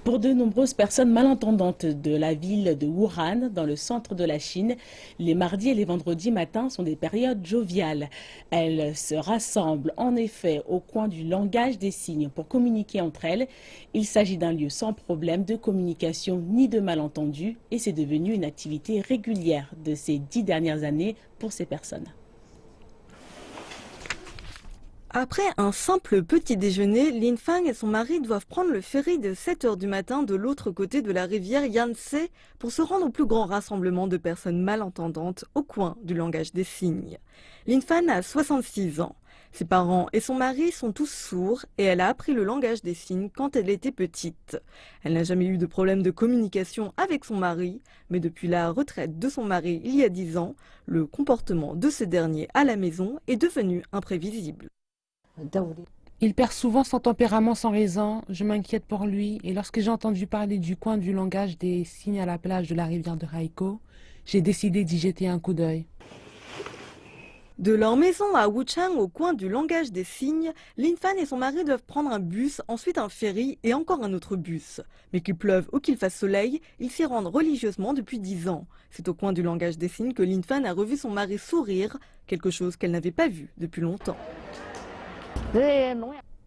Pour de nombreuses personnes malentendantes de la ville de Wuhan, dans le centre de la Chine, les mardis et les vendredis matins sont des périodes joviales. Elles se rassemblent en effet au coin du langage des signes pour communiquer entre elles. Il s'agit d'un lieu sans problème de communication ni de malentendus et c'est devenu une activité régulière de ces 10 dernières années pour ces personnes. Après un simple petit déjeuner, Lin Fang et son mari doivent prendre le ferry de 7 heures du matin de l'autre côté de la rivière Yangtze pour se rendre au plus grand rassemblement de personnes malentendantes au coin du langage des signes. Lin Fang a 66 ans. Ses parents et son mari sont tous sourds et elle a appris le langage des signes quand elle était petite. Elle n'a jamais eu de problème de communication avec son mari, mais depuis la retraite de son mari il y a 10 ans, le comportement de ce dernier à la maison est devenu imprévisible. Il perd souvent son tempérament sans raison, je m'inquiète pour lui et lorsque j'ai entendu parler du coin du langage des signes à la plage de la rivière de Raiko, j'ai décidé d'y jeter un coup d'œil. De leur maison à Wuchang, au coin du langage des signes, Lin Fan et son mari doivent prendre un bus, ensuite un ferry et encore un autre bus. Mais qu'il pleuve ou qu'il fasse soleil, ils s'y rendent religieusement depuis 10 ans. C'est au coin du langage des signes que Lin Fan a revu son mari sourire, quelque chose qu'elle n'avait pas vu depuis longtemps.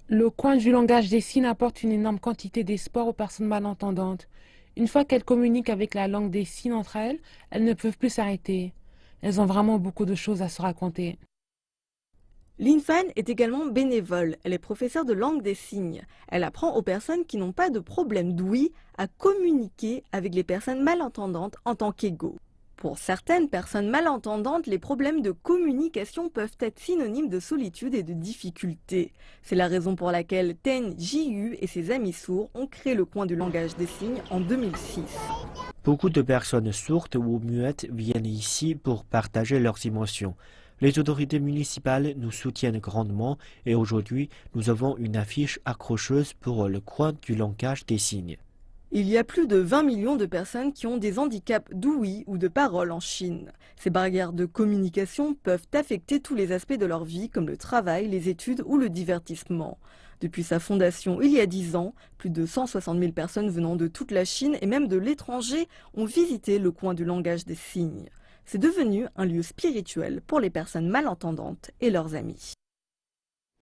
Le coin du langage des signes apporte une énorme quantité d'espoir aux personnes malentendantes. Une fois qu'elles communiquent avec la langue des signes entre elles, elles ne peuvent plus s'arrêter. Elles ont vraiment beaucoup de choses à se raconter. Lin Fan est également bénévole. Elle est professeure de langue des signes. Elle apprend aux personnes qui n'ont pas de problème d'ouïe à communiquer avec les personnes malentendantes en tant qu'égaux. Pour certaines personnes malentendantes, les problèmes de communication peuvent être synonymes de solitude et de difficulté. C'est la raison pour laquelle Ten Jiyu et ses amis sourds ont créé le coin du langage des signes en 2006. Beaucoup de personnes sourdes ou muettes viennent ici pour partager leurs émotions. Les autorités municipales nous soutiennent grandement et aujourd'hui, nous avons une affiche accrocheuse pour le coin du langage des signes. Il y a plus de 20 millions de personnes qui ont des handicaps d'ouïe ou de parole en Chine. Ces barrières de communication peuvent affecter tous les aspects de leur vie comme le travail, les études ou le divertissement. Depuis sa fondation il y a 10 ans, plus de 160 000 personnes venant de toute la Chine et même de l'étranger ont visité le coin du langage des signes. C'est devenu un lieu spirituel pour les personnes malentendantes et leurs amis.